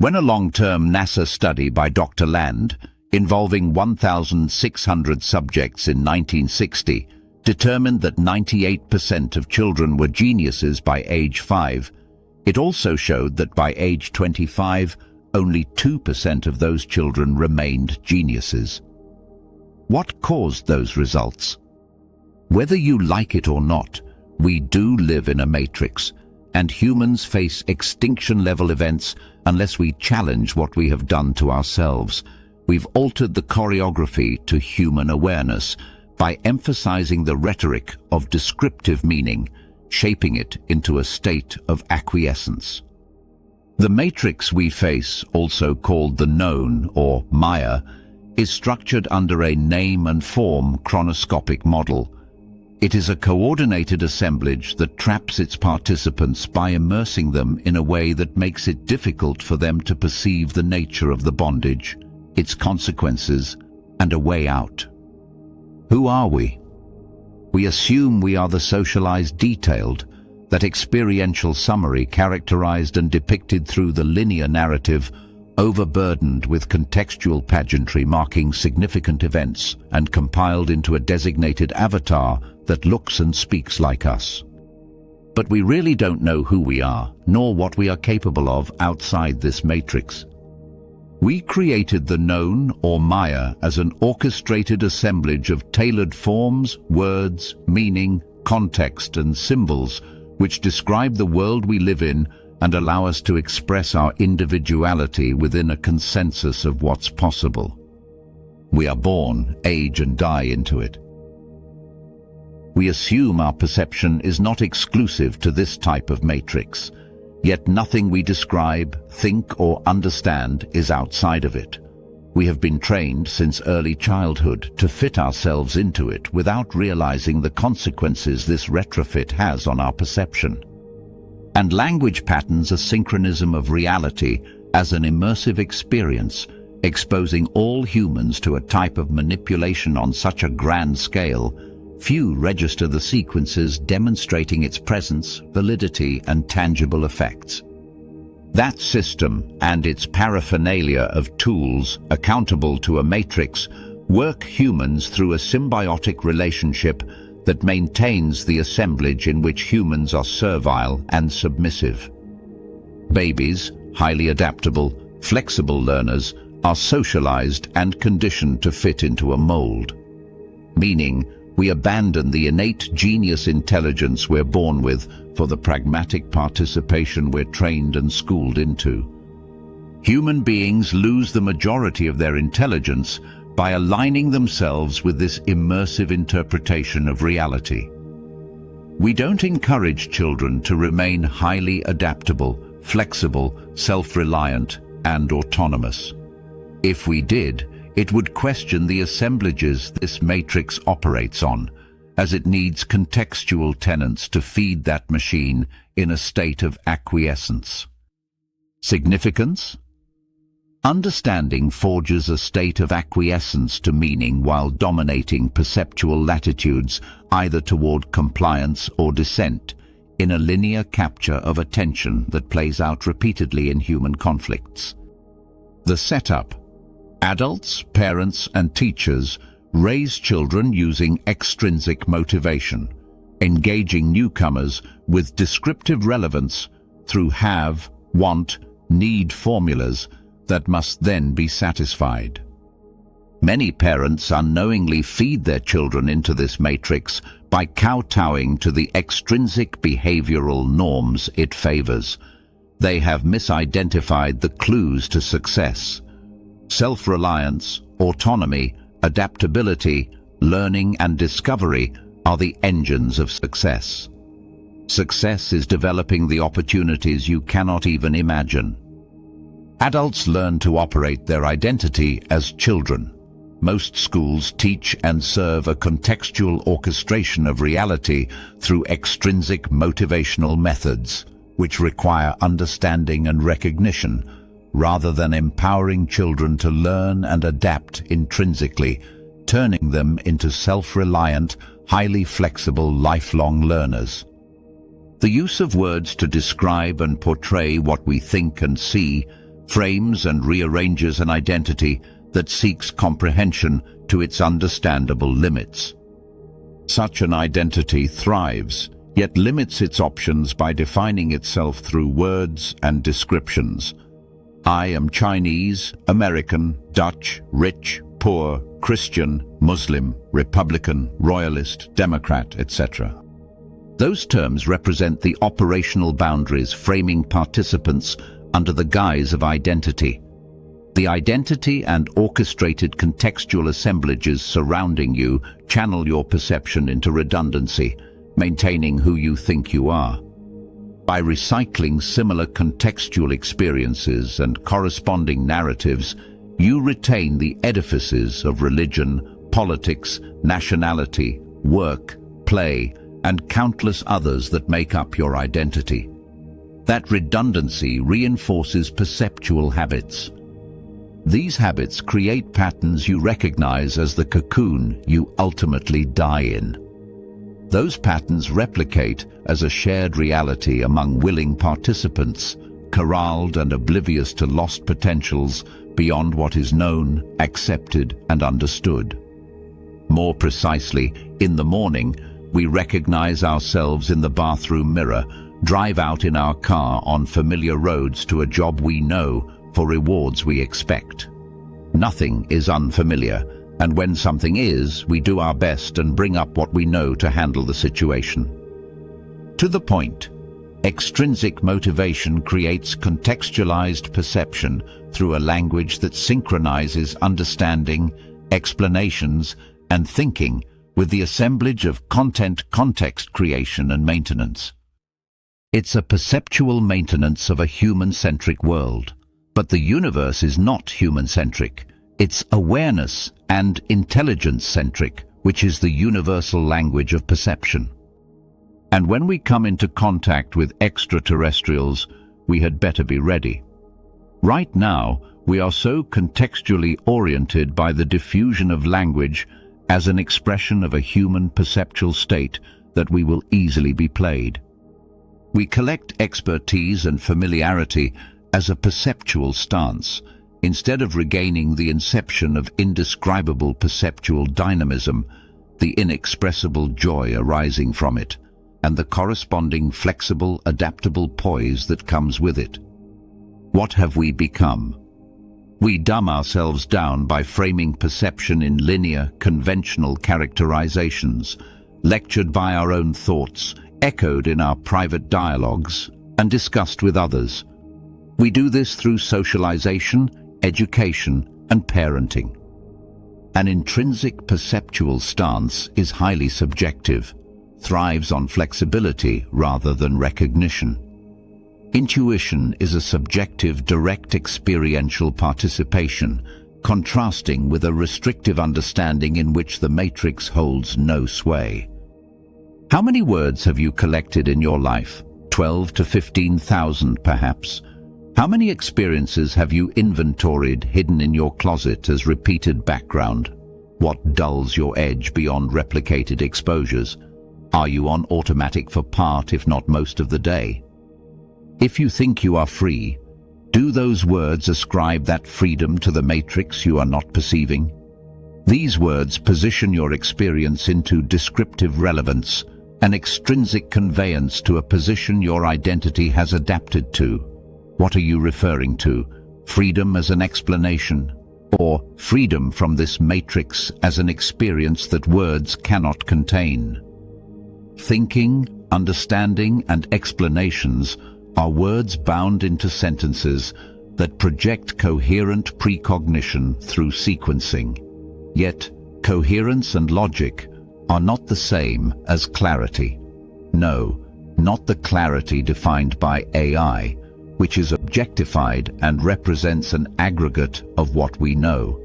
When a long-term NASA study by Dr. Land, involving 1,600 subjects in 1960, determined that 98% of children were geniuses by age 5, it also showed that by age 25, only 2% of those children remained geniuses. What caused those results? Whether you like it or not, we do live in a matrix, and humans face extinction-level events unless we challenge what we have done to ourselves. We've altered the choreography to human awareness by emphasizing the rhetoric of descriptive meaning, shaping it into a state of acquiescence. The matrix we face, also called the known or Maya, is structured under a name and form chronoscopic model. It is a coordinated assemblage that traps its participants by immersing them in a way that makes it difficult for them to perceive the nature of the bondage, its consequences, and a way out. Who are we? We assume we are the socialized detailed, that experiential summary characterized and depicted through the linear narrative, overburdened with contextual pageantry marking significant events and compiled into a designated avatar that looks and speaks like us. But we really don't know who we are, nor what we are capable of outside this matrix. We created the known, or Maya, as an orchestrated assemblage of tailored forms, words, meaning, context, and symbols which describe the world we live in and allow us to express our individuality within a consensus of what's possible. We are born, age, and die into it. We assume our perception is not exclusive to this type of matrix, yet nothing we describe, think, or understand is outside of it. We have been trained since early childhood to fit ourselves into it without realizing the consequences this retrofit has on our perception. And language patterns a synchronism of reality as an immersive experience, exposing all humans to a type of manipulation on such a grand scale. Few register the sequences demonstrating its presence, validity, and tangible effects. That system and its paraphernalia of tools accountable to a matrix work humans through a symbiotic relationship that maintains the assemblage in which humans are servile and submissive. Babies, highly adaptable, flexible learners, are socialized and conditioned to fit into a mold. Meaning, we abandon the innate genius intelligence we're born with for the pragmatic participation we're trained and schooled into. Human beings lose the majority of their intelligence by aligning themselves with this immersive interpretation of reality. We don't encourage children to remain highly adaptable, flexible, self-reliant, and autonomous. If we did, it would question the assemblages this matrix operates on, as it needs contextual tenets to feed that machine in a state of acquiescence. Significance? Understanding forges a state of acquiescence to meaning while dominating perceptual latitudes either toward compliance or dissent, in a linear capture of attention that plays out repeatedly in human conflicts. The setup. Adults, parents, and teachers raise children using extrinsic motivation, engaging newcomers with descriptive relevance through have, want, need formulas that must then be satisfied. Many parents unknowingly feed their children into this matrix by kowtowing to the extrinsic behavioral norms it favors. They have misidentified the clues to success. Self-reliance, autonomy, adaptability, learning, and discovery are the engines of success. Success is developing the opportunities you cannot even imagine. Adults learn to operate their identity as children. Most schools teach and serve a contextual orchestration of reality through extrinsic motivational methods, which require understanding and recognition, rather than empowering children to learn and adapt intrinsically, turning them into self-reliant, highly flexible, lifelong learners. The use of words to describe and portray what we think and see frames and rearranges an identity that seeks comprehension to its understandable limits. Such an identity thrives, yet limits its options by defining itself through words and descriptions. I am Chinese, American, Dutch, rich, poor, Christian, Muslim, Republican, Royalist, Democrat, etc. Those terms represent the operational boundaries framing participants under the guise of identity. The identity and orchestrated contextual assemblages surrounding you channel your perception into redundancy, maintaining who you think you are. By recycling similar contextual experiences and corresponding narratives, you retain the edifices of religion, politics, nationality, work, play, and countless others that make up your identity. That redundancy reinforces perceptual habits. These habits create patterns you recognize as the cocoon you ultimately die in. Those patterns replicate as a shared reality among willing participants, corralled and oblivious to lost potentials beyond what is known, accepted, and understood. More precisely, in the morning, we recognize ourselves in the bathroom mirror, drive out in our car on familiar roads to a job we know for rewards we expect. Nothing is unfamiliar, and when something is, we do our best and bring up what we know to handle the situation. To the point, extrinsic motivation creates contextualized perception through a language that synchronizes understanding, explanations, and thinking with the assemblage of context creation and maintenance. It's a perceptual maintenance of a human-centric world. But the universe is not human-centric. It's awareness and intelligence-centric, which is the universal language of perception. And when we come into contact with extraterrestrials, we had better be ready. Right now, we are so contextually oriented by the diffusion of language as an expression of a human perceptual state that we will easily be played. We collect expertise and familiarity as a perceptual stance, instead of regaining the inception of indescribable perceptual dynamism, the inexpressible joy arising from it, and the corresponding flexible, adaptable poise that comes with it. What have we become? We dumb ourselves down by framing perception in linear, conventional characterizations, lectured by our own thoughts, echoed in our private dialogues, and discussed with others. We do this through socialization, education, and parenting. An intrinsic perceptual stance is highly subjective, thrives on flexibility rather than recognition. Intuition is a subjective, direct experiential participation, contrasting with a restrictive understanding in which the matrix holds no sway. How many words have you collected in your life? 12 to 15,000 perhaps. How many experiences have you inventoried hidden in your closet as repeated background? What dulls your edge beyond replicated exposures? Are you on automatic for part, if not most of the day? If you think you are free, do those words ascribe that freedom to the matrix you are not perceiving? These words position your experience into descriptive relevance, an extrinsic conveyance to a position your identity has adapted to. What are you referring to? Freedom as an explanation, or freedom from this matrix as an experience that words cannot contain? Thinking, understanding, and explanations are words bound into sentences that project coherent precognition through sequencing. Yet, coherence and logic are not the same as clarity. No, not the clarity defined by AI, which is objectified and represents an aggregate of what we know.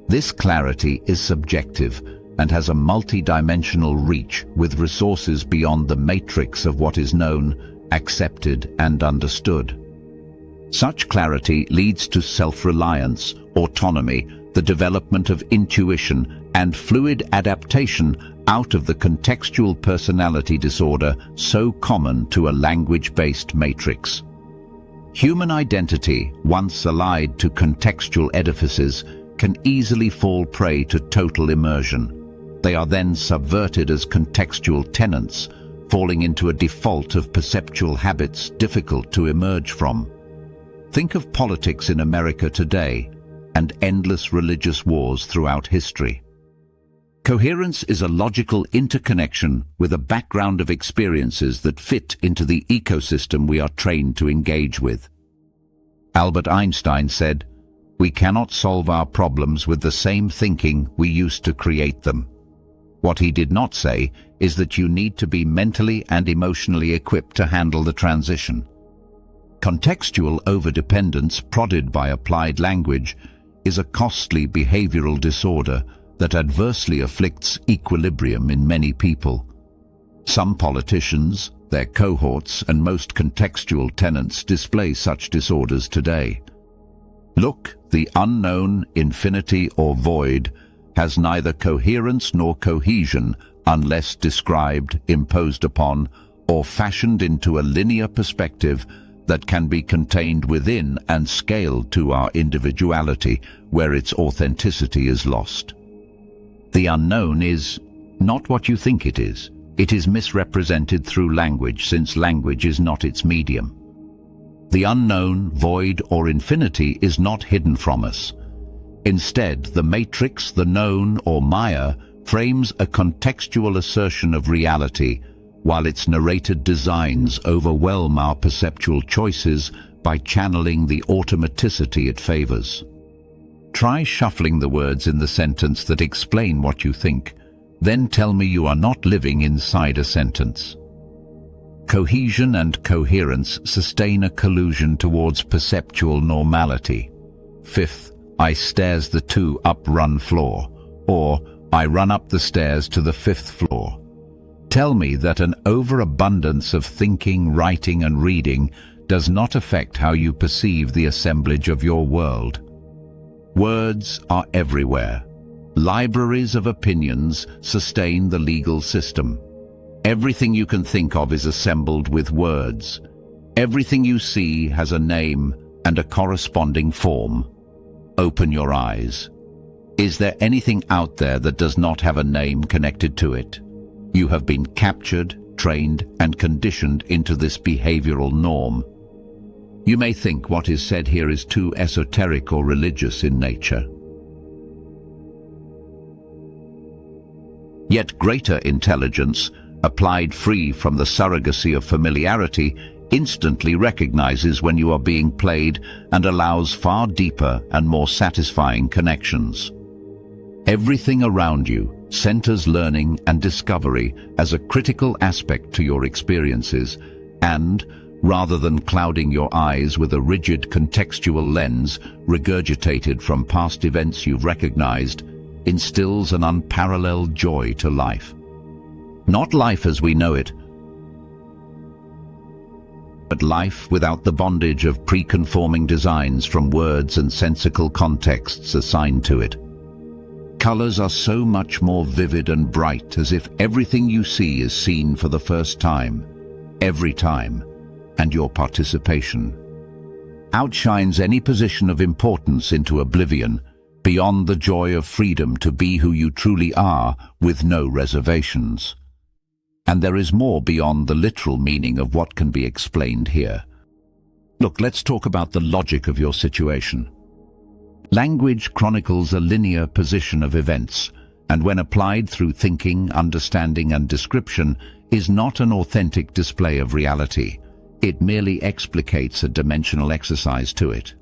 This clarity is subjective and has a multi-dimensional reach with resources beyond the matrix of what is known, accepted, and understood. Such clarity leads to self-reliance, autonomy, the development of intuition, and fluid adaptation out of the contextual personality disorder so common to a language-based matrix. Human identity, once allied to contextual edifices, can easily fall prey to total immersion. They are then subverted as contextual tenets, falling into a default of perceptual habits difficult to emerge from. Think of politics in America today and endless religious wars throughout history. Coherence is a logical interconnection with a background of experiences that fit into the ecosystem we are trained to engage with. Albert Einstein said, "We cannot solve our problems with the same thinking we used to create them." What he did not say is that you need to be mentally and emotionally equipped to handle the transition. Contextual overdependence, prodded by applied language, is a costly behavioral disorder that adversely afflicts equilibrium in many people. Some politicians, their cohorts, and most contextual tenants display such disorders today. Look, the unknown, infinity, or void has neither coherence nor cohesion unless described, imposed upon, or fashioned into a linear perspective that can be contained within and scaled to our individuality, where its authenticity is lost. The unknown is not what you think it is. It is misrepresented through language, since language is not its medium. The unknown, void, or infinity is not hidden from us. Instead, the matrix, the known, or Maya, frames a contextual assertion of reality, while its narrated designs overwhelm our perceptual choices by channeling the automaticity it favors. Try shuffling the words in the sentence that explain what you think, then tell me you are not living inside a sentence. Cohesion and coherence sustain a collusion towards perceptual normality. Fifth, I stairs the 2 up run floor, or I run up the stairs to the 5th floor. Tell me that an overabundance of thinking, writing, and reading does not affect how you perceive the assemblage of your world. Words are everywhere. Libraries of opinions sustain the legal system. Everything you can think of is assembled with words. Everything you see has a name and a corresponding form. Open your eyes. Is there anything out there that does not have a name connected to it? You have been captured, trained, and conditioned into this behavioral norm. You may think what is said here is too esoteric or religious in nature. Yet greater intelligence, applied free from the surrogacy of familiarity, instantly recognizes when you are being played and allows far deeper and more satisfying connections. Everything around you centers learning and discovery as a critical aspect to your experiences, and, rather than clouding your eyes with a rigid contextual lens regurgitated from past events you've recognized, instills an unparalleled joy to life. Not life as we know it, but life without the bondage of preconforming designs from words and sensical contexts assigned to it. Colors are so much more vivid and bright, as if everything you see is seen for the first time, every time, and your participation outshines any position of importance into oblivion, beyond the joy of freedom to be who you truly are with no reservations. And there is more beyond the literal meaning of what can be explained here. Look, let's talk about the logic of your situation. Language chronicles a linear position of events, and when applied through thinking, understanding, and description, is not an authentic display of reality. It merely explicates a dimensional exercise to it.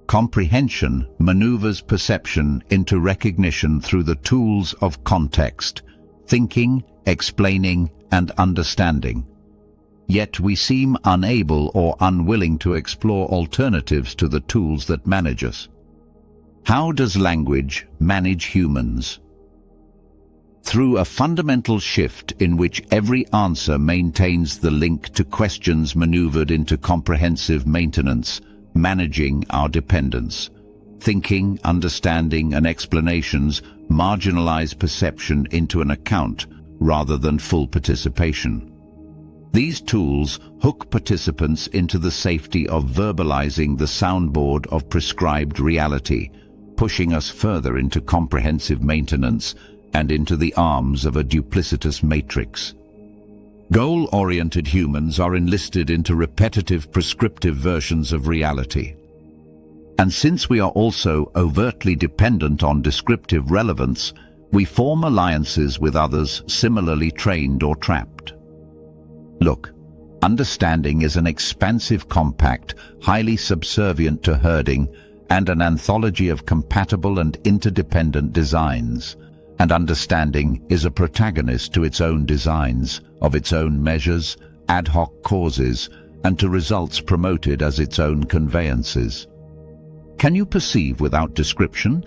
Comprehension maneuvers perception into recognition through the tools of context, thinking, explaining, and understanding. Yet we seem unable or unwilling to explore alternatives to the tools that manage us. How does language manage humans? Through a fundamental shift in which every answer maintains the link to questions maneuvered into comprehensive maintenance, managing our dependence. Thinking, understanding, and explanations marginalize perception into an account rather than full participation. These tools hook participants into the safety of verbalizing the soundboard of prescribed reality, pushing us further into comprehensive maintenance and into the arms of a duplicitous matrix. Goal-oriented humans are enlisted into repetitive prescriptive versions of reality. And since we are also overtly dependent on descriptive relevance, we form alliances with others similarly trained or trapped. Look, understanding is an expansive compact, highly subservient to herding, and an anthology of compatible and interdependent designs. And understanding is a protagonist to its own designs, of its own measures, ad hoc causes, and to results promoted as its own conveyances. Can you perceive without description?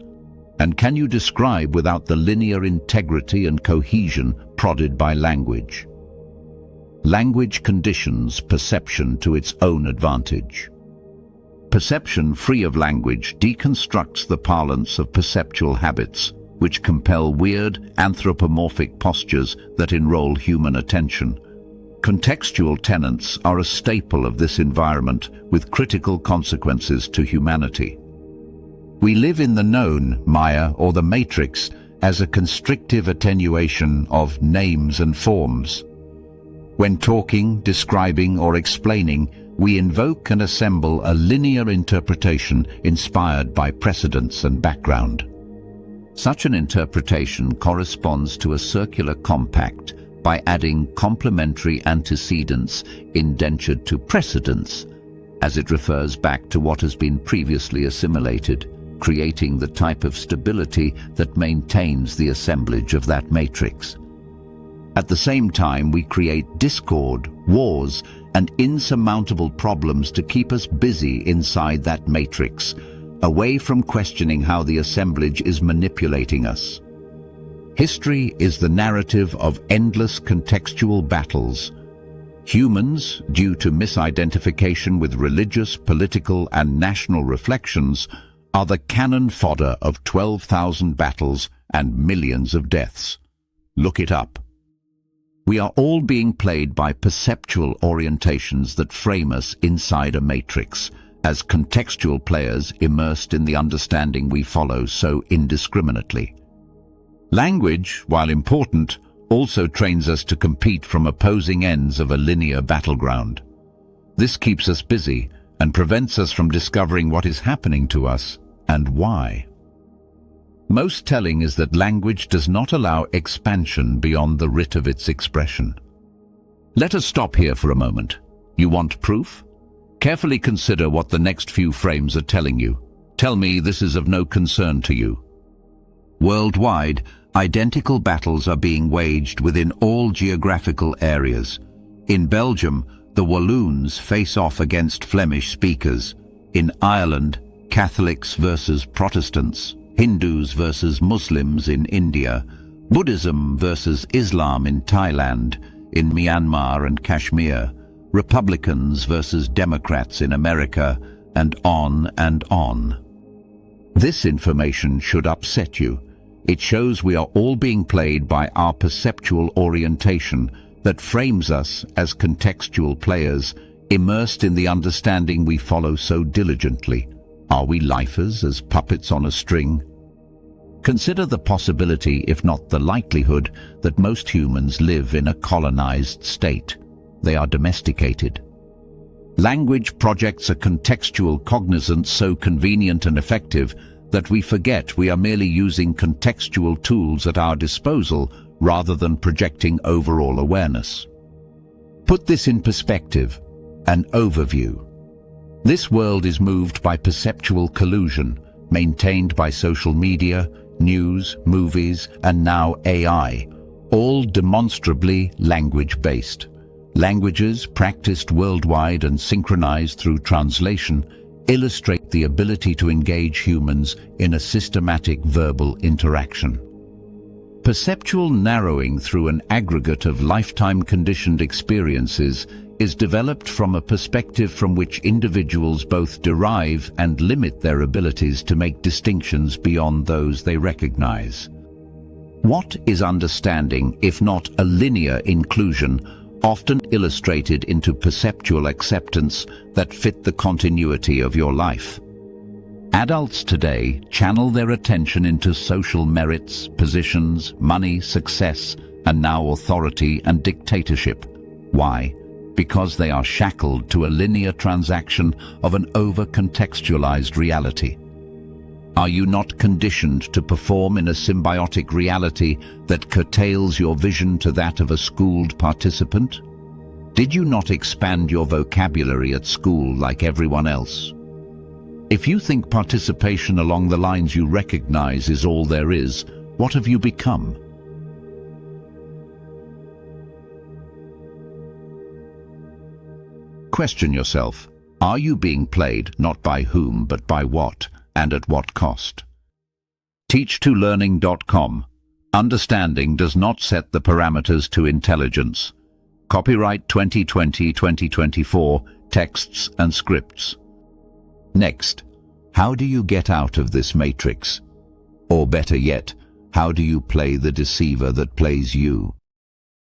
And can you describe without the linear integrity and cohesion prodded by language? Language conditions perception to its own advantage. Perception free of language deconstructs the parlance of perceptual habits, which compel weird, anthropomorphic postures that enroll human attention. Contextual tenets are a staple of this environment with critical consequences to humanity. We live in the known, Maya, or the matrix, as a constrictive attenuation of names and forms. When talking, describing, or explaining, we invoke and assemble a linear interpretation inspired by precedents and background. Such an interpretation corresponds to a circular compact by adding complementary antecedents indentured to precedents, as it refers back to what has been previously assimilated, creating the type of stability that maintains the assemblage of that matrix. At the same time, we create discord, wars, and insurmountable problems to keep us busy inside that matrix, away from questioning how the assemblage is manipulating us. History is the narrative of endless contextual battles. Humans, due to misidentification with religious, political, and national reflections, are the cannon fodder of 12,000 battles and millions of deaths. Look it up. We are all being played by perceptual orientations that frame us inside a matrix, as contextual players immersed in the understanding we follow so indiscriminately. Language, while important, also trains us to compete from opposing ends of a linear battleground. This keeps us busy and prevents us from discovering what is happening to us and why. Most telling is that language does not allow expansion beyond the writ of its expression. Let us stop here for a moment. You want proof? Carefully consider what the next few frames are telling you. Tell me this is of no concern to you. Worldwide, identical battles are being waged within all geographical areas. In Belgium, the Walloons face off against Flemish speakers. In Ireland, Catholics versus Protestants. Hindus versus Muslims in India, Buddhism versus Islam in Thailand, in Myanmar and Kashmir, Republicans versus Democrats in America, and on and on. This information should upset you. It shows we are all being played by our perceptual orientation that frames us as contextual players, immersed in the understanding we follow so diligently. Are we lifers as puppets on a string? Consider the possibility, if not the likelihood, that most humans live in a colonized state. They are domesticated. Language projects a contextual cognizance so convenient and effective that we forget we are merely using contextual tools at our disposal rather than projecting overall awareness. Put this in perspective, an overview. This world is moved by perceptual collusion, maintained by social media, news, movies, and now AI, all demonstrably language-based. Languages practiced worldwide and synchronized through translation illustrate the ability to engage humans in a systematic verbal interaction. Perceptual narrowing through an aggregate of lifetime conditioned experiences is developed from a perspective from which individuals both derive and limit their abilities to make distinctions beyond those they recognize. What is understanding if not a linear inclusion often illustrated into perceptual acceptance that fit the continuity of your life. Adults today channel their attention into social merits, positions, money, success, and now authority and dictatorship. Why? Because they are shackled to a linear transaction of an over-contextualized reality. Are you not conditioned to perform in a symbiotic reality that curtails your vision to that of a schooled participant? Did you not expand your vocabulary at school like everyone else? If you think participation along the lines you recognize is all there is, what have you become? Question yourself, are you being played not by whom but by what, and at what cost? Teach2learning.com. Understanding does not set the parameters to intelligence. Copyright 2020-2024, texts and scripts. Next, how do you get out of this matrix? Or better yet, how do you play the deceiver that plays you?